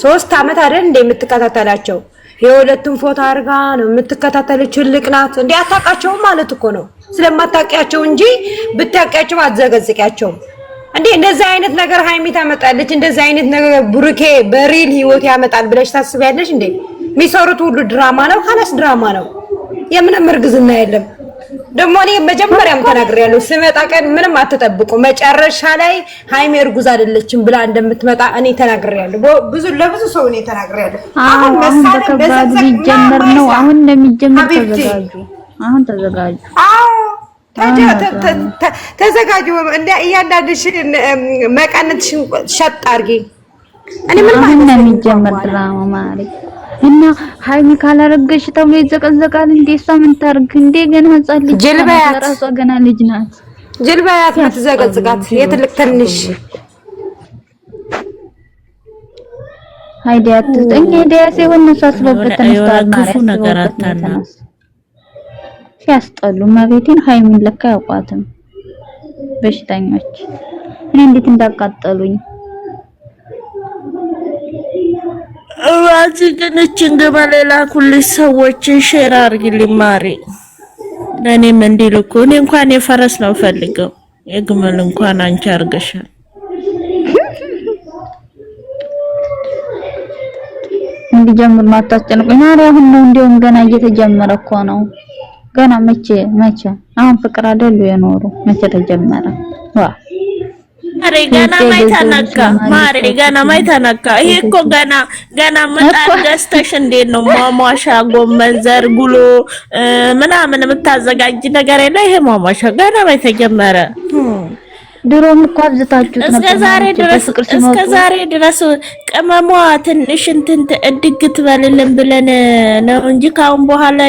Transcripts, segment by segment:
3 አመት አይደል እንደ የምትከታተላቸው የሁለቱም ፎቶ አርጋ ነው የምትከታተለው። ችልቅ ናት እንዴ አታውቃቸውም ማለት እኮ ነው። ስለማታውቂያቸው እንጂ ብታውቂያቸው አትዘገዝቂያቸውም እንዴ። እንደዚህ አይነት ነገር ሃይሚ ታመጣለች፣ እንደዚህ አይነት ነገር ብሩኬ በሪል ህይወት ያመጣል ብለሽ ታስቢያለሽ እንዴ? የሚሰሩት ሁሉ ድራማ ነው፣ ካላስ ድራማ ነው። የምንም እርግዝና የለም። ደግሞ እኔ መጀመሪያም ተናግሬያለሁ፣ ስመጣ ቀን ምንም አትጠብቁ፣ መጨረሻ ላይ ሃይሚ እርጉዝ አይደለችም ብላ እንደምትመጣ እኔ ተናግሬያለሁ። ለብዙ ሰው እኔ ተናግሬያለሁ። አሁን በከባድ ሊጀመር ነው። አሁን እንደሚጀመር ተዘጋጁ። አሁን ተዘጋጁ። ተዘጋጁ። እንደ እያንዳንድሽ መቀነትሽን ሸጥ አድርጊ። እኔ ምን ማለት ነው እንደሚጀመር ድራማ ማለት እና ሃይሚ ካላረገሽ ተብሎ ይዘቀዘቃል እንዴ? እሷ ምን ታርግ እንዴ? ገና ህፃን ልጅ ራሷ ገና ልጅ ናት። ጅልባያት ምትዘቀዝቃት የትልቅ ትንሽ ሃይዲያት ሄዲያ ሲሆን ነው ሳስበበት ተነስቷል ማለት ነው። ነገር አታና ሲያስጠሉ ማቤቴን ሃይሚን ለካ ያውቋትም በሽተኞች እኔ እንዴት እንዳቃጠሉኝ አዋጅ ግን እቺን ገበለ ላኩልሽ ሰዎችን ሼር አድርጊልኝ ማሪ። ለኔም እንዲልኩ እኔ እንኳን የፈረስ ነው ፈልገው የግመል እንኳን አንቺ አርገሻል። እንዲጀምር ማታስጨንቁኝ ማሪ። አሁን ነው እንደውም ገና እየተጀመረ እኮ ነው። ገና መቼ አሁን ፍቅር አይደሉ የኖሩ መቼ ተጀመረ? ዋ ማሬ ገና ማይታነካ ማሬ ገና ማይታነካ። ይሄ እኮ ገና መጣድ ገዝተሽ እንዴት ነው ማሟሻ ጎመን ዘር ጉሎ ምናምን የምታዘጋጅ ነገር የለ። ይሄ ማሟሻ ገና ማይተጀመረ። ድሮም እኮ አብዝታችሁት ነበር። እስከ ዛሬ ድረስ ቅመሟ ትንሽ እንትን እድግ ትበልልን ብለን ነው እንጂ ካሁን በኋላ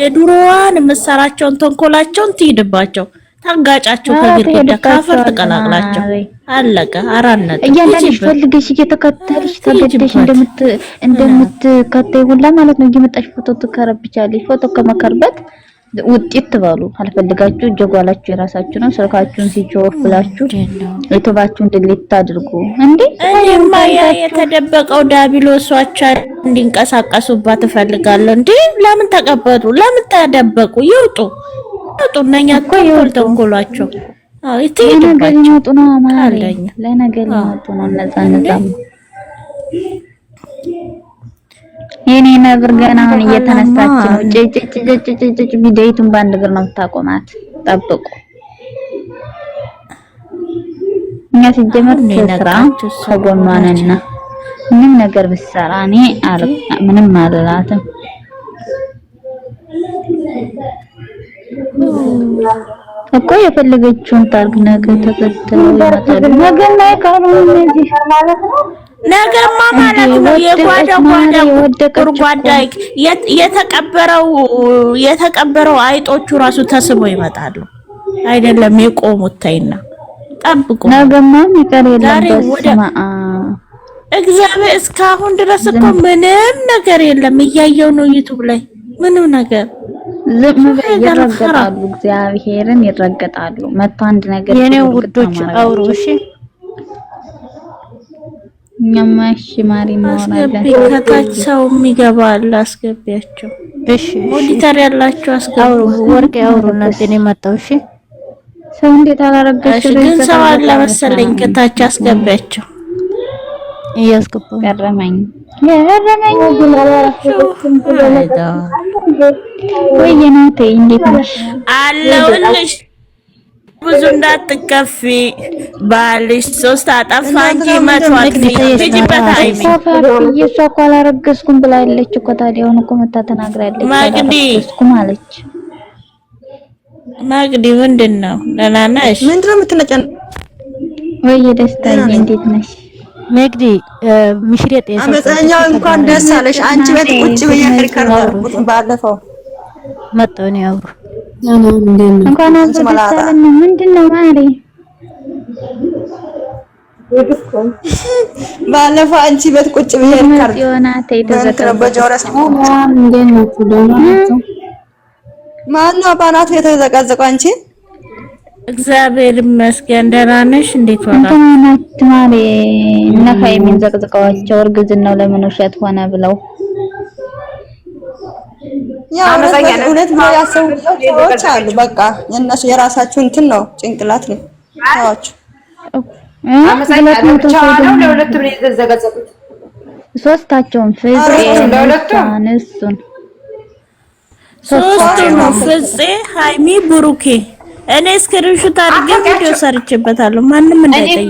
የድሮዋን መሰራቸውን ተንኮላቸውን ትይድባቸው ታጋጫቸው ከግድግዳ ካፈር ተቀላቅላቸው አለቀ። አራነት እያንዳንድሽ ፈልገሽ እየተከተልሽ ተገደሽ እንደምትከተይ ሁላ ማለት ነው። እየመጣሽ ፎቶ ትከረብቻለሽ። ፎቶ ከመከርበት ውጤት ትባሉ አልፈልጋችሁ ጀጓላችሁ የራሳችሁ ነው። ስልካችሁን ሲጮህ ብላችሁ ዩቲዩባችሁን ድሊት አድርጉ እንዴ። እኔማ የተደበቀው ዳቢሎሷቻ እንዲንቀሳቀሱባት እፈልጋለሁ እንዴ። ለምን ተቀበሉ? ለምን ተደበቁ? ይውጡ ጡነኛ እኮ ተንኮላቸው ይተይዱባቸው ነው። አማርኛ ለነገር ሊመጡ ነው። ነፃ የኔ ነብር ገና አሁን እየተነሳች ነው። ጭጭጭጭጭጭ ቪዲዮቱን በአንድ እግር ነው የምታቆማት። ጠብቁ። እኛ ሲጀመር ከስራ ከጎኗ ነንና ምንም ነገር ብትሰራ እኔ ምንም አልላትም። እኮ የፈለገችውን ታርግ። ነገ ተከተለው ይመጣሉ። ነገ ላይ ካሉ እነዚህ ማለት ነው። ነገማ ማለት ነው የጓዳ የተቀበረው አይጦቹ ራሱ ተስቦ ይመጣሉ። አይደለም የቆሙት ታይና ጠብቁ። ነገማ ይቀር የለም። እግዚአብሔር እስካሁን ድረስ እኮ ምንም ነገር የለም። እያየው ነው ዩቲዩብ ላይ ምንም ነገር ዝም ብለው ይረገጣሉ። እግዚአብሔርን ይረገጣሉ። መጥቶ አንድ ነገር የኔ ውዶች አውሩ እሺ። እኛማ እሺ ማሪ እናወራለን። ከታች ሰው ይገባል። አስገቢያቸው እሺ። ሞኒተር ያላችሁ አስገቡ። ወርቅ ያውሩና እኔ መጣሁ እሺ። ሰው እንዴት አላረጋችሁ? ግን ሰው አለ መሰለኝ። ከታች አስገቢያቸው። እያስገባው ገረመኝ ወይ የናቴ እንዴት ነሽ? አለሁልሽ። ብዙ እንዳትከፊ ባልሽ 3 አጠፋ እንጂ መቷት ልጅበት አይሚ እሷ እኮ አላረገዝኩም ብላለች እኮ። ታዲያ አሁን እኮ መታ ተናግራለች። አላረገዝኩም አለች። ማግዲ ምንድነው? ደህና ነሽ? ምንድነው የምትነጨን? ወይ ደስታዬ እንዴት ነሽ? መግዲ ምሽሪጥ አመፀኛው እንኳን ደስ አለሽ። አንቺ ቤት ቁጭ ብዬ ከርከርኩት ባለፈው መጣሁ ነው ያው እንኳን አዘጋጅተን ምንድነው ማሪ ባለፈው አንቺ ቤት ቁጭ ብዬ ከርከርኩት ዮናቴ ተዘቀዘቀ። ማነው ባናቱ የተዘቀዘቀው? አንቺ እግዚአብሔር ይመስገን። ደህና ነሽ? እንዴት ዋላ? እንት ማለ እና ሀይሚን ዘቅዝቀዋቸው እርግዝናው ለምን ውሸት ሆነ ብለው ያው እውነት ብለው ያሰቡ ሰዎች አሉ። በቃ የነሱ የራሳችሁ እንትን ነው ጭንቅላት ነው ታዋች ለሁለቱም ነው የተዘጋጀሁት። ሶስታቸውም ሶስቱም ፍፄ፣ ሃይሚ፣ ብሩኬ እኔ ስክሪንሾት አድርጌ ቪዲዮ ሰርቼበታለሁ። ማንም እንዳይጠይቅ።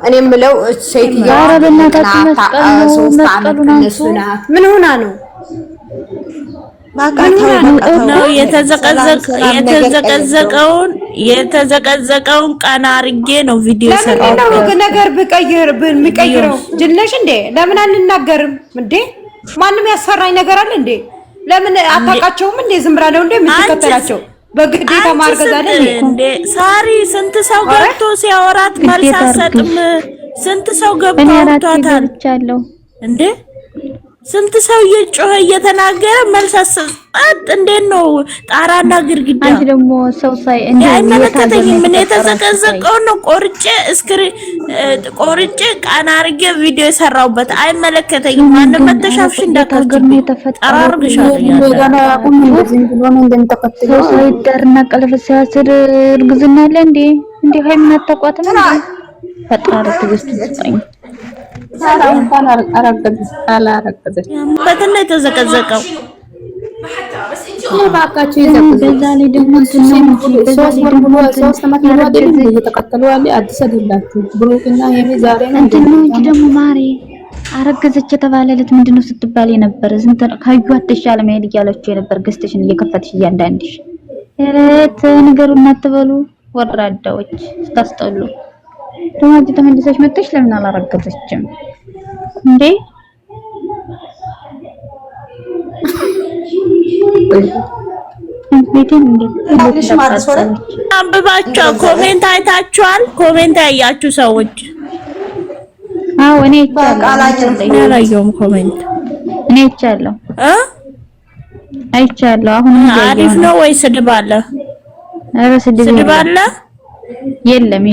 እኔ የምለው ሴትዮዋ ምን ሆና ነው? ነው የተዘቀዘቀውን ቀና አድርጌ ነው ቪዲዮ ሰራው። ነገር የሚቀይረው ጅልነሽ እንዴ? ለምን አንናገርም እንዴ? ማንም ያስፈራኝ ነገር አለ እንዴ? ለምን አታውቃቸውም እንዴ? ዝም ብላ ነው እንዴ የምትከተላቸው? በግዴታ ማርገዝ አይደል እንዴ? ሳሪ ስንት ሰው ገብቶ ሲያወራት መልስ አትሰጥም። ስንት ሰው ገብቶ አውርቷታል እንዴ? ስንት ሰው እየጮኸ እየተናገረ መልስ አትሰጥ። እንዴት ነው ጣራና ግድግዳ? አንቺ ደግሞ ሰው ሳይ እንዴ አይመለከተኝም። ምን የተዘቀዘቀው ነው ቆርጬ ቃና አድርጌ ቪዲዮ የሰራውበት አይመለከተኝም። ማንም መተሻፍሽ እንዳታገር ነው ተፈጠራርግሻለሁ። ሰው ሳይደርና ቀለበት ሲያስር እርግዝና አለ እንዴ? እንዴ ሃይማኖት አታቋትም እንዴ? ፈጣሪ ትግስት ይስጠኝ። ሰላም እንኳን አላረገዘች በተነ የተዘቀዘቀው ባካችሁ ይዘቀዘቀ ላይ ደግሞ ሶስት ዓመት እየተከተሉ ያለ አዲስ አይደላችሁ። ብሩክና የኔ ዛሬ ነው እንጂ ደግሞ ማሪ አረገዘች የተባለለት ምንድነው ስትባል የነበረ ዝንተ ካዩ አትሻለ መሄድ እያለችው የነበር ገስተሽን እየከፈትሽ እያንዳንድሽ እረት ነገሩን አትበሉ ወራዳዎች ስታስጠሉ። ደማጅ ተመልሰሽ መጥተሽ ለምን አላረገዘችም እንዴ? አንብባችሁ ኮሜንት አይታችኋል? ኮሜንት ያያችሁ ሰዎች? አዎ እኔ አላየሁም ኮሜንት። እኔ አይቻለሁ። አሁን አሪፍ ነው ወይ ስድብ አለ? ኧረ ስድብ አለ? የለም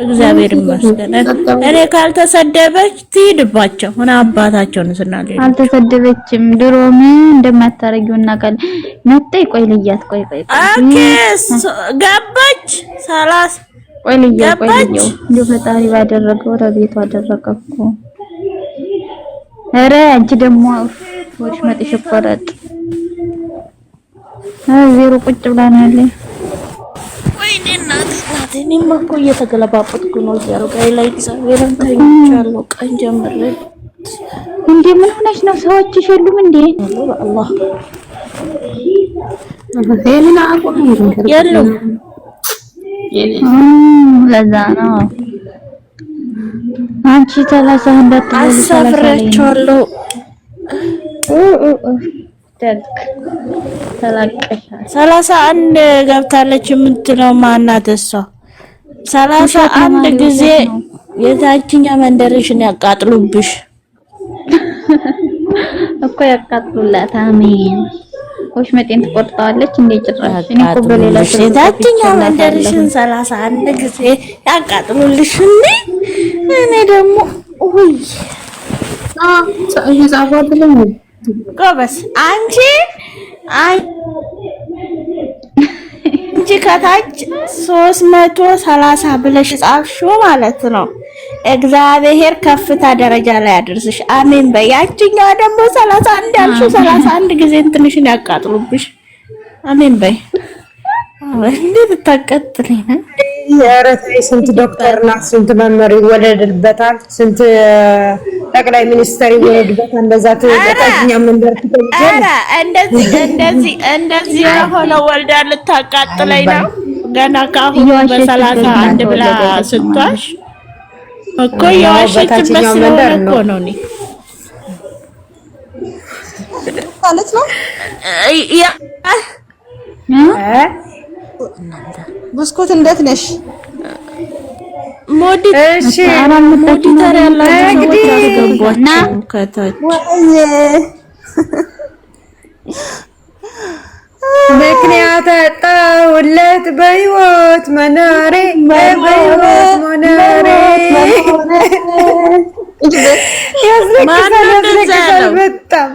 እግዚአብሔር ይመስገን። እኔ ካልተሰደበች ትሄድባቸው ሆነ አባታቸውን ስናለ አልተሰደበችም። ድሮ ምን እንደማታረጊው እናውቃለን። መጣይ ቆይ ልያት ቆይ ኦኬ ገባች 30 ቆይ ልየው ፈጣሪ ባደረገው ረቤቱ አደረገኩ። ኧረ አንቺ ደግሞ ወሽ መጥሽ ቆረጥ ዜሮ ቁጭ ብላ ነው ያለኝ። ወይኔ እናቴ እኔማ እኮ እየተገለባበጥኩ ነው ዜሮ ጋር ላይ እግዚአብሔርን ተኝቻለሁ። ቀን ጀምሬ እንዴ ምን ሆነሽ ነው? ሰዎች ይሸሉም እንዴ? በአላህ ሄልና አቆም የለም ለዛ ነው አንቺ 30 እንዳትበሉ አሳፍራችኋለሁ። ደግ ተላቀሻል። 31 ገብታለች የምትለው ማናት እሷ? 31 ጊዜ የታችኛ መንደርሽን ያቃጥሉብሽ እኮ ያቃጥሉላት። አሜን። ወሽ መጤን ትቆርጣለች እንዴ ጭራሽ። እኔ እኮ በሌላ የታችኛ መንደርሽን 31 ጊዜ ያቃጥሉልሽ እንዴ? እኔ ደግሞ ውይ ይዛባብልኝ ጎበስ አንቺ ከታች 330 ብለሽ ጻፍሽው ማለት ነው። እግዚአብሔር ከፍታ ደረጃ ላይ ያድርስሽ። አሜን በይ። ያቺኛዋ ደግሞ 31 ያልሽው 31 ጊዜ እንትንሽን ያቃጥሉብሽ። አሜን በይ። እንዴት ተቀጥለኝ ነው? የረተይ ስንት ዶክተርና ስንት መምህር ይወለድበታል፣ ስንት ጠቅላይ ሚኒስትር ይወለድበታል። እንደዛ ተጠቅኛ መንደር ኧረ እንደዚህ የሆነ ወልዳ ልታቃጥለኝ ነው ገና ካሁን በ31 ብላ ስትዋሽ እኮ የዋሸችበት ስለሆነ እኮ ነው። እኔ ማለት ነው ብስኩት እንዴት ነሽ? ሞዲተር ያላችሁ ሰዎች ከታች ምክንያት አጣሁለት በህይወት መኖሬ በህይወት መኖሬ ያስለቅሳል በጣም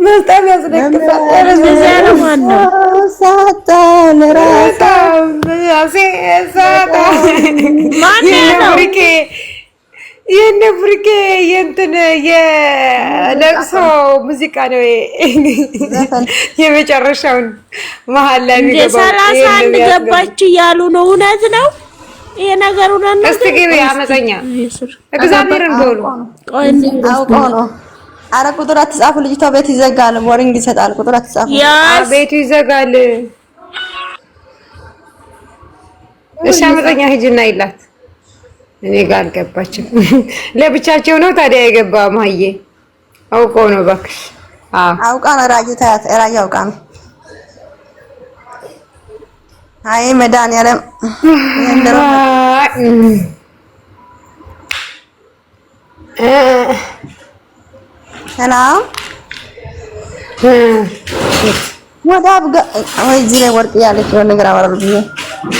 በጣም ያስለቅሳል። የእነ ብሩኬ የእንትን የለቅሶ ሙዚቃ ነው የመጨረሻውን መሀል ላይ የሚገባው። 31 ገባች እያሉ ነው። እውነት ነው ይሄ ነገር? እውነት ነው። እስቲ ግቢ አመፀኛ እግዚአብሔርን በሉ አውቀው ነው። ኧረ ቁጥር አትጻፉ። ልጅቷ ቤት ይዘጋል፣ ወሪንግ ይሰጣል። ቁጥር አትጻፉ። ቤቱ ይዘጋል። እሺ አመፀኛ ሂጂና ይላት። እኔ ጋር አልገባችም። ለብቻቸው ነው ታዲያ የገባ ማየ አውቀው ነው እባክሽ። አውቃ ነው። ራጅ አውቃ ነው። አይ መድኃኒዓለም ሰላም ወደ አብጋ ወይ እዚህ ላይ ወርቅ ያለች ነው ነገር አወራሉ ብዬ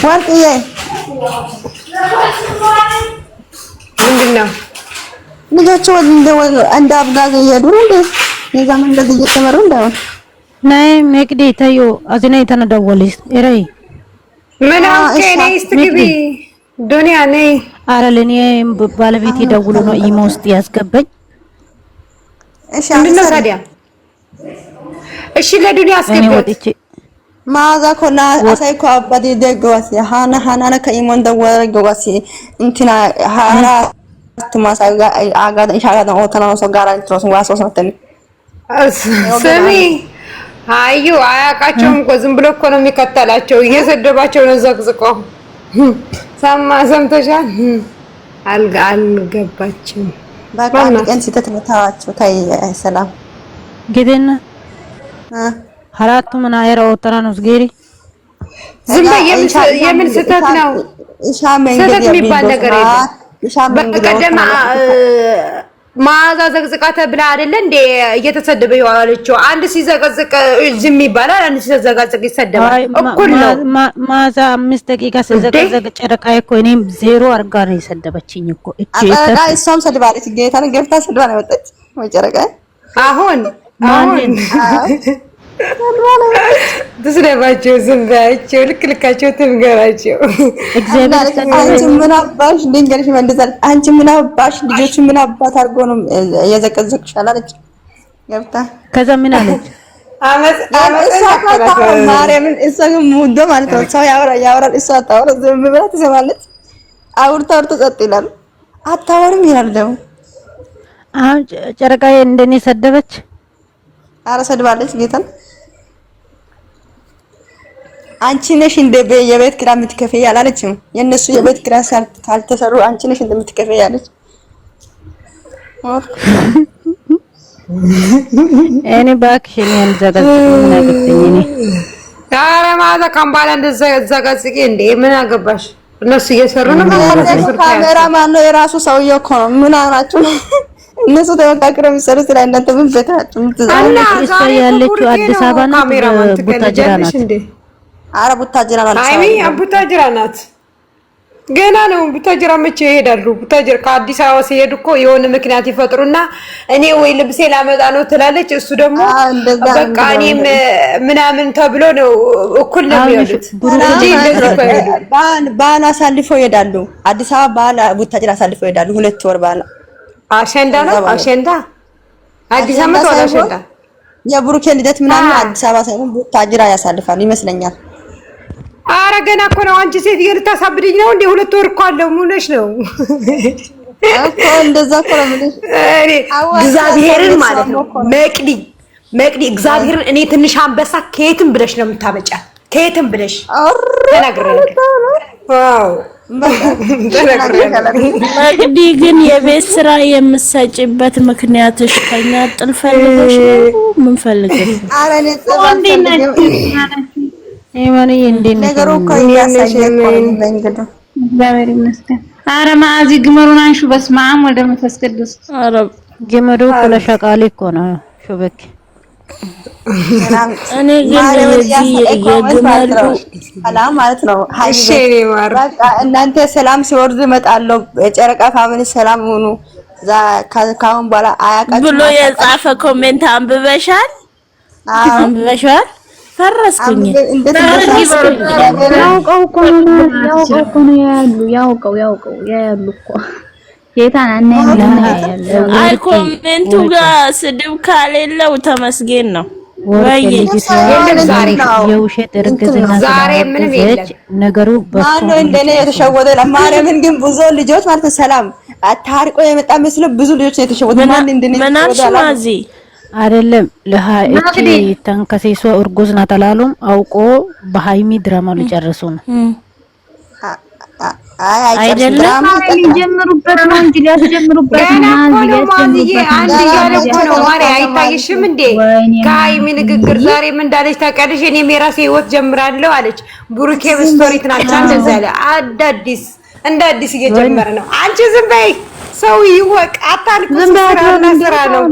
ወርቅዬ ምንድን ነው ልጆቹ እንደ አብጋዝ እየሄዱ ነው እንዴ? የዛ መንገድ እየተመሩ እንደሆነ ናይ መቅዲ ታዩ አዝና የተነደወለች እረይ ምን አውቄ ነይ ስትግቢ ዱንያ ነይ። ኧረ ለኔ ባለቤቴ ደውሎ ነው ኢሞ ውስጥ ያስገባኝ። እሺ ምንድን ነው ታዲያ? እሺ ለዱንያ አስገባች ማዛ ኮና አሳይኮ አባዲ ደገዋሲ ሃና ከኢሞን ደወረ ገዋሲ እንትና ሃራ ማሳጋ አጋዳ ኢሻጋ ነው ተናሶ ጋራ እንትሮስ ዋሶ ሰተን ስሚ አዩ አያውቃቸውም እኮ ዝም ብሎ እኮ ነው የሚከተላቸው። እየሰደባቸው ነው ዘቅዝቆ። ሰምተሻል? አልገባችም። በቃ ቀን ሲተት መታዋቸው። ታይ ሰላም ጌደና አራቱ ምን አይራው ተራኖስ ጌሪ ዝም የምን ስተት ነው? ስተት የሚባል ነገር የለም። በቀደም ማዛ ዘቅዝቃ ተብላ አይደለ እንዴ እየተሰደበ ያለችው? አንድ ሲዘቀዝቅ ዝም ይባላል፣ አንድ ሲዘቀዝቅ ይሰደባል። እኩል ነው። ማዛ 5 ደቂቃ ሲዘቀዝቅ ጨረቃዬ እኮ እኔም ዜሮ አርጋ ነው የሰደበችኝ እኮ እቺ ጨረቃ። እሷም ሰድባለች። ጌታን ገብታ ሰድባ ነው የወጣች ወይ ጨረቃ። አሁን ትስደባቸው፣ ዝም በያቸው፣ ልክልካቸው ትንገራቸው። አንቺ ምን አባሽ ድንገርሽ መልዛል። አንቺ ምን አባሽ ልጆች ምን አባት አድርጎ ነው የዘቀዘቅሻል አለች ገብታ። ከዛ ምን አለች? ማርያምን እሷ ግን ሙዶ ማለት ነው። ሰው ያወራል፣ እሷ አታወራ፣ ዝም ብላ ትሰማለች። አውርታ ጸጥ ይላል። አታወርም ይላል ደግሞ። አሁን ጨረቃዬ እንደኔ ሰደበች። ኧረ ሰድባለች ጌታን። አንቺ ነሽ እንደ የቤት ኪራይ የምትከፍይ አላለችም? የነሱ የቤት ኪራይ ካልተሰሩ አንቺ ነሽ እንደምትከፍይ አለች። እኔ እባክሽ እኔ አልዘጋዝቅም። ምን አገባኝ እኔ። ኧረ ማታ ካምባላ እንደዘጋዝቂ እንዴ ምን አገባሽ? እነሱ እየሰሩ ነው። ካሜራማን ነው የራሱ ሰውዬው እኮ ነው። ምን አናችሁ? እነሱ ተመካክረው የሚሰሩት ላይ እናንተ ምን በታችሁ? እሷ ያለችው አዲስ አበባ ናት፣ ቡታጅራ ናት። ኧረ ቡታጅራ ናት። አይሚ ቡታጅራ ናት። ገና ነው። ቡታጅራ መቼ ይሄዳሉ? ቡታጅራ ከአዲስ አበባ ሲሄዱ እኮ የሆነ ምክንያት ይፈጥሩና እኔ ወይ ልብሴ ላመጣ ነው ትላለች፣ እሱ ደግሞ በቃ እኔም ምናምን ተብሎ ነው እኩል ነው የሚሄዱት። ባል አሳልፈው ይሄዳሉ። አዲስ አበባ ባል ቡታጅራ አሳልፈው ይሄዳሉ። 2 ወር ባል አሸንዳ ነው። አሸንዳ አዲስ አመት ወደ አሸንዳ የብሩኬ ልደት ምናምን አዲስ አበባ ሳይሆን ቡታጅራ ያሳልፋሉ ይመስለኛል። ኧረ ገና እኮ ነው። አንቺ ሴት ልታሳብድኝ ነው እንዴ? 2 ወር እኮ አለው። ሙነሽ ነው እኮ እንደዛ እኮ ነው የምልሽ። እግዚአብሔርን ማለት ነው መቅዲ እግዚአብሔርን እኔ ትንሽ አንበሳ ከየትም ብለሽ ነው የምታመጫት፣ ከየትም ብለሽ ተናግረሽ። ዋው መቅዲ ግን የቤት ስራ የምትሰጪበት ምክንያትሽ ከኛ ጥል ፈልገሽ ነው? ምን ፈልገሽ? ኧረ እኔ ኤማኒ እንዴት ነው ነገሩ? እኮ ያሳየኝ እንግዲህ እግዚአብሔር ይመስገን። ኧረ ማዚ ግመሩን አንሹ። በስመ አብ ወወልድ ወመንፈስ ቅዱስ። ኧረ ገመዱ ለሸቃሊ እኮ ነው ሹበክ እኔ ግን የዚህ የግመሉ ሰላም ማለት ነው። እሺ ማር እናንተ ሰላም ሲወርድ እመጣለሁ። የጨረቃ ፋሚሊ ሰላም ሁኑ። ካሁን በኋላ አያውቃችሁም ብሎ የጻፈ ኮሜንት አንብበሻል? አንብበሻል? ፈረስኩኝ። ያውቀው እኮ ነው ያውቀው እኮ ጌታን አይ ኮሜንቱ ጋር ስድብ ካሌለው ተመስገን ነው። ወይ የውሸት እርግዝና ዛሬ ምንም የለም ነገሩ ማነው እንደኔ የተሸወደ ለማርያምን ግን ብዙ ልጆች ማለት ሰላም አታርቆ የመጣ መስሎ ብዙ ልጆች ነው የተሸወደ። ማን እንደኔ ማዚ አይደለም ለሃይቺ ተንከሴሷ እርጉዝ ናት አላሉም። አውቆ በሃይሚ ድራማ ሊጨርሱ ነው። አይደለም ሊጀምሩበት ነው እንጂ ሊያስጀምሩበት ነው። አንድ ያለው ነው ማሪ አይታይሽም እንዴ? ከሃይሚ ንግግር ዛሬ ምን እንዳለች ታውቂያለሽ? እኔም የራሴ ህይወት ጀምራለሁ አለች። ብሩኬ ስቶሪ ትናንት እንደዛ አለ። እንደ አዲስ እየጀመረ ነው። አንቺ ዝም በይ፣ ሰው ይወቅ። አታልኩ ስራ ነው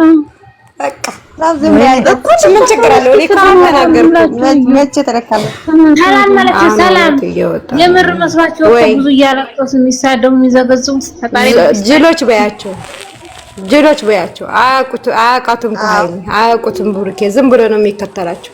በቃ ዝም በይ። ምን ችግር አለው? እኔ ካላናገርኩ መቼ ተረካለ። ሰላም የምር መስዋዕት ብዙ እያለቀሱ የሚሳደሙ የሚዘገዙ ጅሎች በያቸው። አያውቃቱም፣ ከሃይሚ አያውቁትም። ብሩኬ ዝም ብሎ ነው የሚከተላቸው።